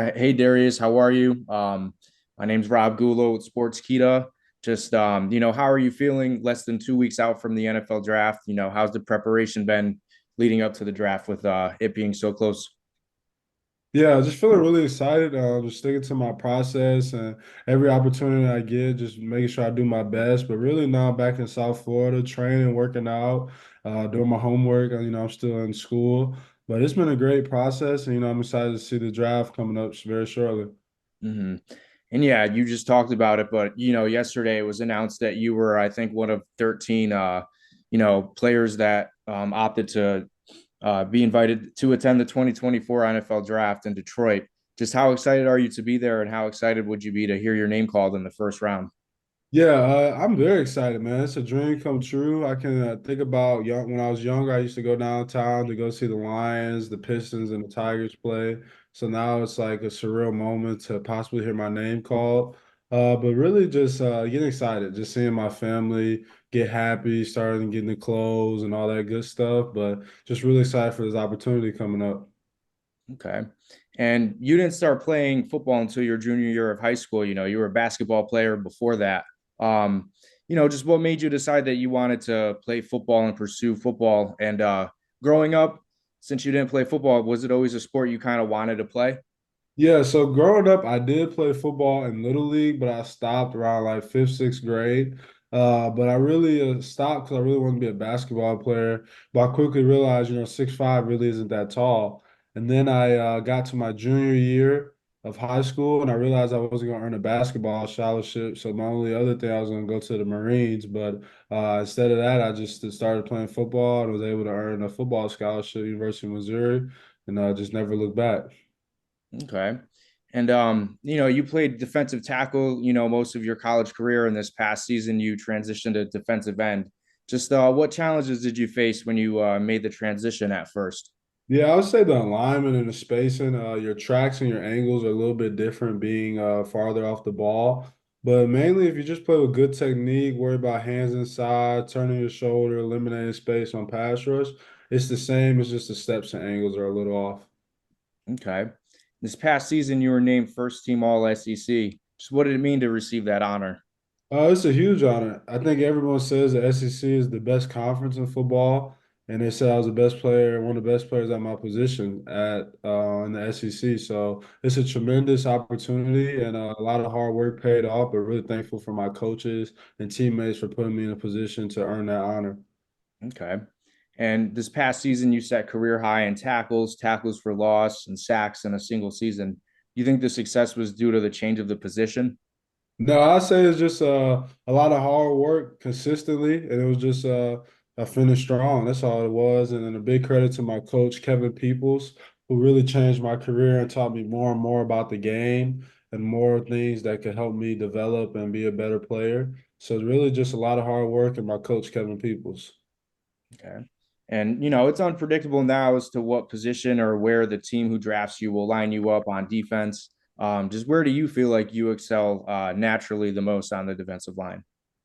Hey Darius, how are you? My name's Rob Gullo with Sportskeeda. Just how are you feeling less than 2 weeks out from the NFL draft? How's the preparation been leading up to the draft with it being so close? Yeah, just feeling really excited. Just sticking to my process and every opportunity I get, just making sure I do my best. But really now I'm back in South Florida, training, working out, doing my homework. I'm still in school, but it's been a great process, and I'm excited to see the draft coming up very shortly. hmm And yeah, you just talked about it, but yesterday it was announced that you were, I think, one of 13 players that opted to be invited to attend the 2024 NFL draft in Detroit. Just how excited are you to be there, and how excited would you be to hear your name called in the first round? Yeah, I'm very excited, man. It's a dream come true. I can think about young when I was younger. I used to go downtown to go see the Lions, the Pistons, and the Tigers play. So now it's like a surreal moment to possibly hear my name called. But really just getting excited, just seeing my family get happy, starting getting the clothes and all that good stuff. But just really excited for this opportunity coming up. Okay. And you didn't start playing football until your junior year of high school. You were a basketball player before that. Just what made you decide that you wanted to play football and pursue football? And growing up, since you didn't play football, was it always a sport you kind of wanted to play? Yeah, so growing up, I did play football in Little League, but I stopped around like fifth, sixth grade. But I really stopped because I really wanted to be a basketball player. But I quickly realized, 6'5" really isn't that tall. And then I got to my junior year of high school, and I realized I wasn't going to earn a basketball scholarship. So my only other thing, I was going to go to the Marines. But instead of that, I just started playing football and was able to earn a football scholarship at University of Missouri, and just never looked back. Okay. And you played defensive tackle, most of your college career, and this past season you transitioned to defensive end. Just what challenges did you face when you made the transition at first? Yeah, I would say the alignment and the spacing, your tracks and your angles are a little bit different being farther off the ball. But mainly, if you just play with good technique, worry about hands inside, turning your shoulder, eliminating space on pass rush, it's the same. It's just the steps and angles are a little off. Okay. This past season, you were named first team All SEC. Just what did it mean to receive that honor? It's a huge honor. I think everyone says the SEC is the best conference in football, and they said I was the best player, one of the best players at my position at in the SEC. So it's a tremendous opportunity, and a lot of hard work paid off. But really thankful for my coaches and teammates for putting me in a position to earn that honor. Okay. And this past season, you set career high in tackles, tackles for loss, and sacks in a single season. Do you think the success was due to the change of the position? No, I say it's just a lot of hard work consistently, and it was just I finished strong. That's all it was. And then a big credit to my coach, Kevin Peoples, who really changed my career and taught me more and more about the game and more things that could help me develop and be a better player. So it's really just a lot of hard work and my coach, Kevin Peoples. Okay. And it's unpredictable now as to what position or where the team who drafts you will line you up on defense. Just where do you feel like you excel naturally the most on the defensive line?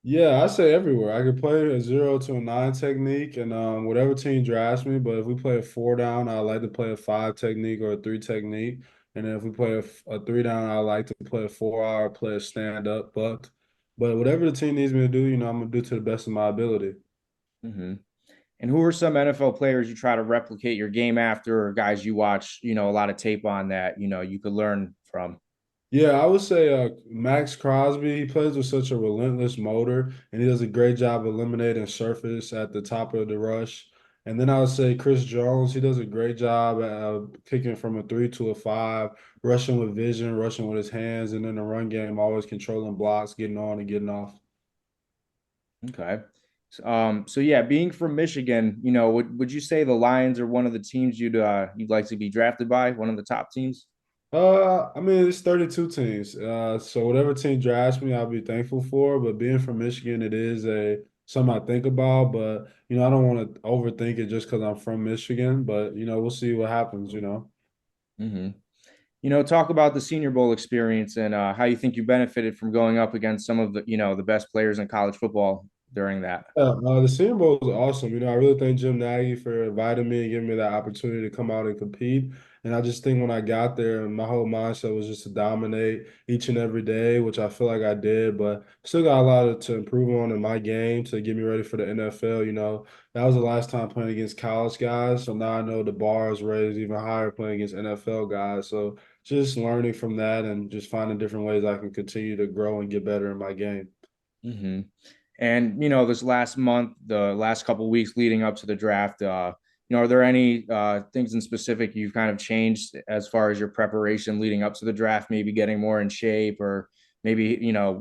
Yeah, I say everywhere. I could play a 0 to a 9 technique, and whatever team drafts me. But if we play a 4 down, I like to play a 5 technique or a 3 technique. And then if we play a 3 down, I like to play a 4 hour, play a stand up buck. But whatever the team needs me to do, I'm gonna do to the best of my ability. hmm And who are some NFL players you try to replicate your game after, or guys you watch, a lot of tape on that, you could learn from? Yeah, I would say Max Crosby, he plays with such a relentless motor and he does a great job eliminating surface at the top of the rush. And then I would say Chris Jones, he does a great job at kicking from a 3 to a 5, rushing with vision, rushing with his hands, and then the run game, always controlling blocks, getting on and getting off. Okay. So yeah, being from Michigan, would you say the Lions are one of the teams you'd like to be drafted by, one of the top teams? I mean, it's 32 teams. So whatever team drafts me, I'll be thankful for. But being from Michigan, it is a something I think about. But I don't want to overthink it just because I'm from Michigan. But we'll see what happens. hmm Talk about the Senior Bowl experience and how you think you benefited from going up against some of the best players in college football during that. Yeah, the Senior Bowl was awesome. I really thank Jim Nagy for inviting me and giving me that opportunity to come out and compete. And I just think when I got there, my whole mindset was just to dominate each and every day, which I feel like I did, but still got a lot to improve on in my game to get me ready for the NFL. That was the last time playing against college guys. So now I know the bar is raised even higher playing against NFL guys. So just learning from that and just finding different ways I can continue to grow and get better in my game. Hmm. And this last month, the last couple of weeks leading up to the draft, are there any things in specific you've kind of changed as far as your preparation leading up to the draft? Maybe getting more in shape, or maybe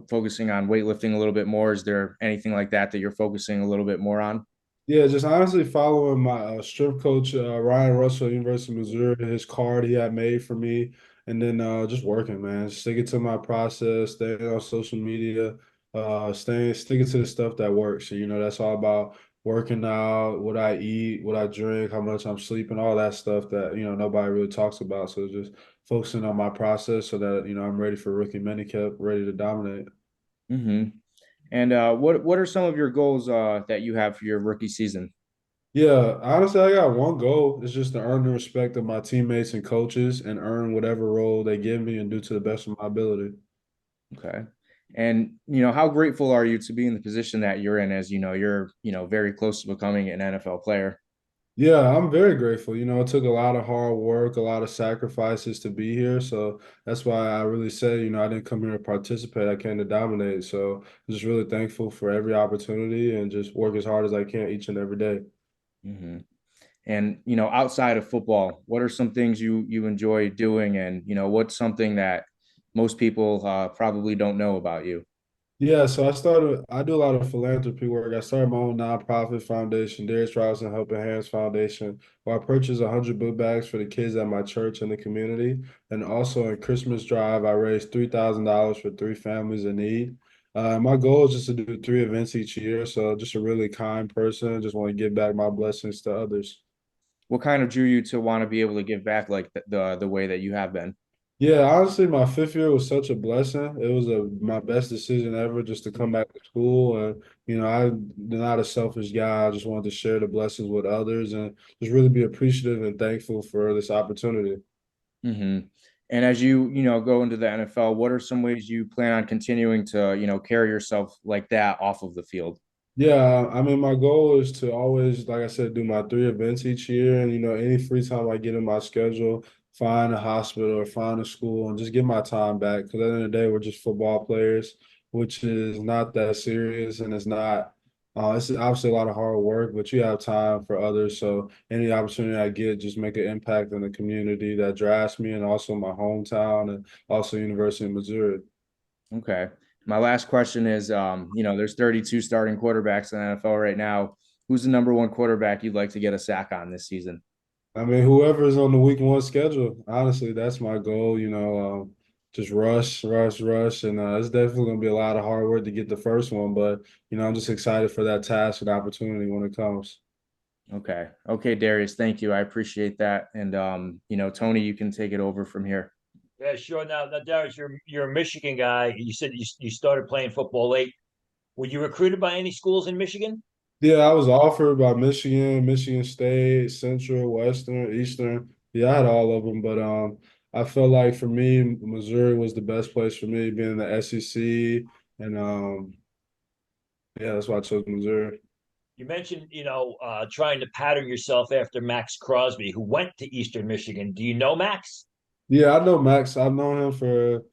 focusing on weightlifting a little bit more. Is there anything like that that you're focusing a little bit more on? Yeah, just honestly following my strength coach, Ryan Russell, University of Missouri, his card he had made for me, and then just working, man, sticking to my process, staying on social media, sticking to the stuff that works. That's all about working out, what I eat, what I drink, how much I'm sleeping, all that stuff that nobody really talks about. So just focusing on my process so that I'm ready for rookie minicamp, ready to dominate. Hmm. And what are some of your goals that you have for your rookie season? Yeah, honestly, I got one goal. It's just to earn the respect of my teammates and coaches and earn whatever role they give me and do to the best of my ability. Okay. And how grateful are you to be in the position that you're in, as you're very close to becoming an NFL player? Yeah, I'm very grateful. It took a lot of hard work, a lot of sacrifices to be here. So that's why I really say, I didn't come here to participate. I came to dominate. So I'm just really thankful for every opportunity and just work as hard as I can each and every day. Hmm. And outside of football, what are some things you enjoy doing, and what's something that most people probably don't know about you? Yeah, so I do a lot of philanthropy work. I started my own nonprofit foundation, Darius Robinson Helping Hands Foundation, where I purchased 100 book bags for the kids at my church and the community. And also in Christmas Drive, I raised $3,000 for three families in need. My goal is just to do three events each year. So just a really kind person, just want to give back my blessings to others. What kind of drew you to want to be able to give back like the way that you have been? Yeah, honestly, my fifth year was such a blessing. It was my best decision ever just to come back to school. And, I'm not a selfish guy. I just wanted to share the blessings with others and just really be appreciative and thankful for this opportunity. Hmm. And as you go into the NFL, what are some ways you plan on continuing to carry yourself like that off of the field? Yeah, I mean, my goal is to always, like I said, do my three events each year. And, any free time I get in my schedule, find a hospital or find a school and just get my time back. Because at the end of the day, we're just football players, which is not that serious. And it's obviously a lot of hard work, but you have time for others. So any opportunity I get, just make an impact in the community that drafts me and also my hometown and also University of Missouri. Okay. My last question is, there's 32 starting quarterbacks in the NFL right now. Who's the number one quarterback you'd like to get a sack on this season? I mean, whoever's on the week one schedule, honestly, that's my goal. Just rush, rush, rush, and it's definitely going to be a lot of hard work to get the first one. But I'm just excited for that task and opportunity when it comes. Okay. Okay, Darius, thank you. I appreciate that. And Tony, you can take it over from here. Yeah, sure. Now, Darius, you're a Michigan guy. You said you started playing football late. Were you recruited by any schools in Michigan? Yeah, I was offered by Michigan, Michigan State, Central, Western, Eastern. Yeah, I had all of them, but I felt like for me, Missouri was the best place for me, being in the SEC, and yeah, that's why I chose Missouri. You mentioned, trying to pattern yourself after Max Crosby, who went to Eastern Michigan. Do you know Max? Yeah, I know Max. I've known him for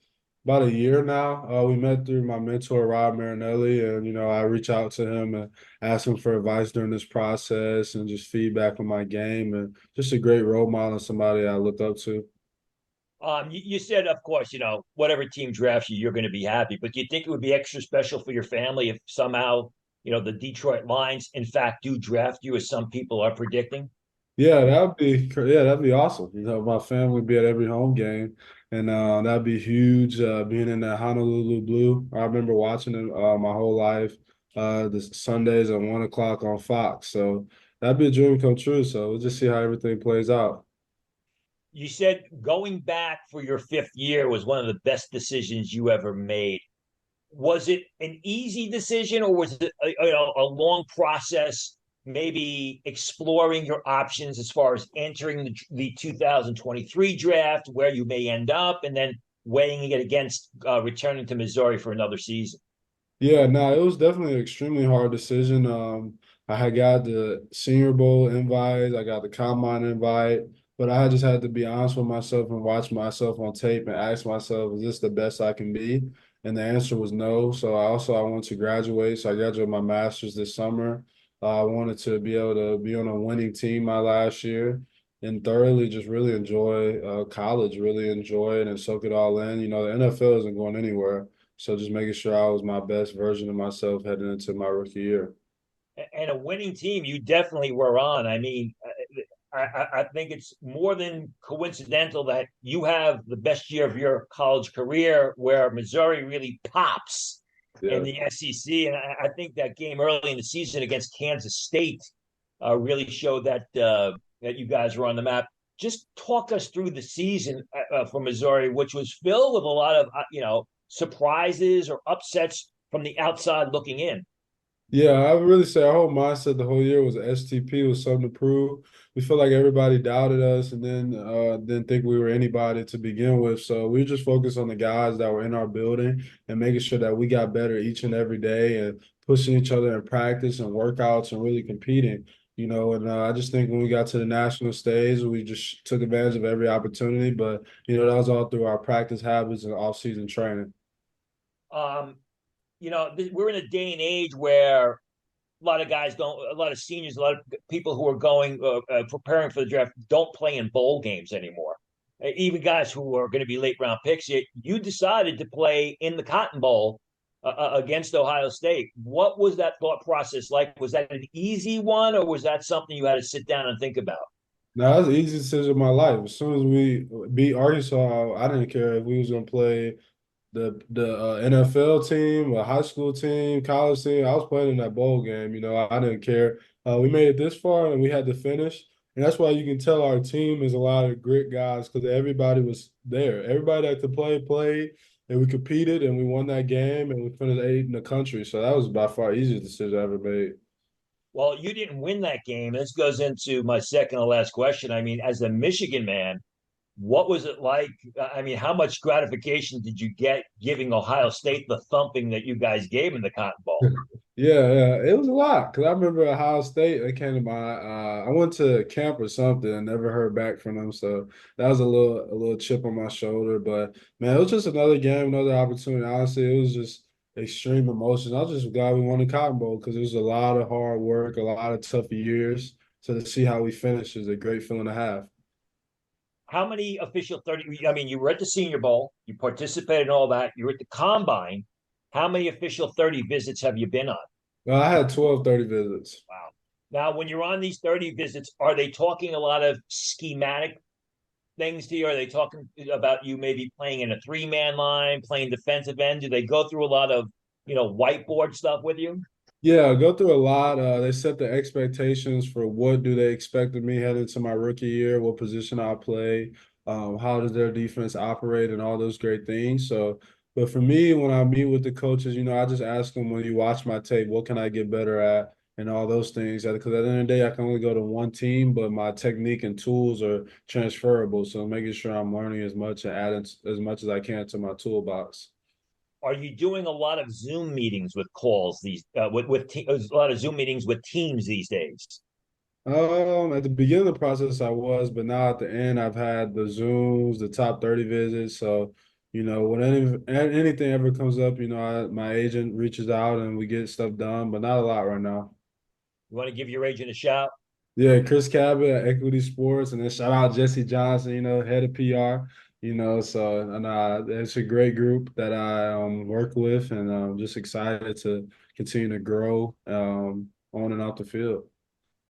about a year now. We met through my mentor, Rob Marinelli, and I reach out to him and ask him for advice during this process and just feedback on my game and just a great role model and somebody I look up to. You said, of course, whatever team drafts you, you're going to be happy. But do you think it would be extra special for your family if somehow, the Detroit Lions, in fact, do draft you, as some people are predicting? That'd be awesome. My family would be at every home game, and that'd be huge. Being in that Honolulu Blue, I remember watching it my whole life. The Sundays at 1 o'clock on Fox, so that'd be a dream come true. So we'll just see how everything plays out. You said going back for your fifth year was one of the best decisions you ever made. Was it an easy decision, or was it a long process maybe exploring your options as far as entering the 2023 draft, where you may end up, and then weighing it against returning to Missouri for another season? Yeah, no, it was definitely an extremely hard decision. I had got the Senior Bowl invite, I got the Combine invite, but I just had to be honest with myself and watch myself on tape and ask myself, is this the best I can be? And the answer was no. So I wanted to graduate. So I graduated my master's this summer. I wanted to be able to be on a winning team my last year and thoroughly just really enjoy college, really enjoy it and soak it all in. You know, the NFL isn't going anywhere. So just making sure I was my best version of myself heading into my rookie year. And a winning team you definitely were on. I mean, I think it's more than coincidental that you have the best year of your college career, where Missouri really pops in Yeah. the SEC. And I think that game early in the season against Kansas State really showed that you guys were on the map. Just talk us through the season for Missouri, which was filled with a lot of surprises or upsets from the outside looking in. Yeah, I would really say our whole mindset the whole year was STP was something to prove. We felt like everybody doubted us and then didn't think we were anybody to begin with. So we just focused on the guys that were in our building and making sure that we got better each and every day and pushing each other in practice and workouts and really competing. You know, and I just think when we got to the national stage, we just took advantage of every opportunity. But, you know, that was all through our practice habits and off-season training. Um, we're in a day and age where a lot of guys don't, a lot of seniors, a lot of people who are going, preparing for the draft don't play in bowl games anymore. Even guys who are going to be late round picks, you decided to play in the Cotton Bowl against Ohio State. What was that thought process like? Was that an easy one, or was that something you had to sit down and think about? Now that's the easiest decision of my life. As soon as we beat Arkansas, I didn't care if we was gonna play the NFL team, a high school team, college team. I was playing in that bowl game. You know, I didn't care. We made it this far, and we had to finish. And that's why you can tell our team is a lot of grit guys because everybody was there. Everybody that could play played, and we competed, and we won that game, and we finished eighth in the country. So that was by far the easiest decision I ever made. Well, you didn't win that game. This goes into my second and last question. I mean, as a Michigan man, what was it like? I mean, how much gratification did you get giving Ohio State the thumping that you guys gave in the Cotton Bowl? Yeah, it was a lot because I remember Ohio State. They came to I went to camp or something and never heard back from them. So that was a little chip on my shoulder. But man, it was just another game, another opportunity. Honestly, it was just extreme emotion. I was just glad we won the Cotton Bowl because it was a lot of hard work, a lot of tough years. So to see how we finished is a great feeling to have. How many official 30? I mean, you were at the Senior Bowl, you participated in all that, you were at the Combine. How many official 30 visits have you been on? Well, I had 12-30 visits. Wow. Now, when you're on these 30 visits, are they talking a lot of schematic things to you? Are they talking about you maybe playing in a three-man line, playing defensive end? Do they go through a lot of, whiteboard stuff with you? Yeah, go through a lot. They set the expectations for what do they expect of me heading to my rookie year, what position I play, how does their defense operate, and all those great things. So, but for me, when I meet with the coaches, I just ask them when you watch my tape, what can I get better at, and all those things. Because at the end of the day, I can only go to one team, but my technique and tools are transferable. So making sure I'm learning as much and adding as much as I can to my toolbox. Are you doing a lot of Zoom meetings with calls these a lot of Zoom meetings with teams these days? At the beginning of the process, I was, but now at the end, I've had the Zooms, the top 30 visits. So, when anything ever comes up, my agent reaches out and we get stuff done, but not a lot right now. You want to give your agent a shout? Yeah, Chris Cabot at Equity Sports, and then shout out Jesse Johnson, head of PR, so and it's a great group that I work with, and I'm just excited to continue to grow on and off the field.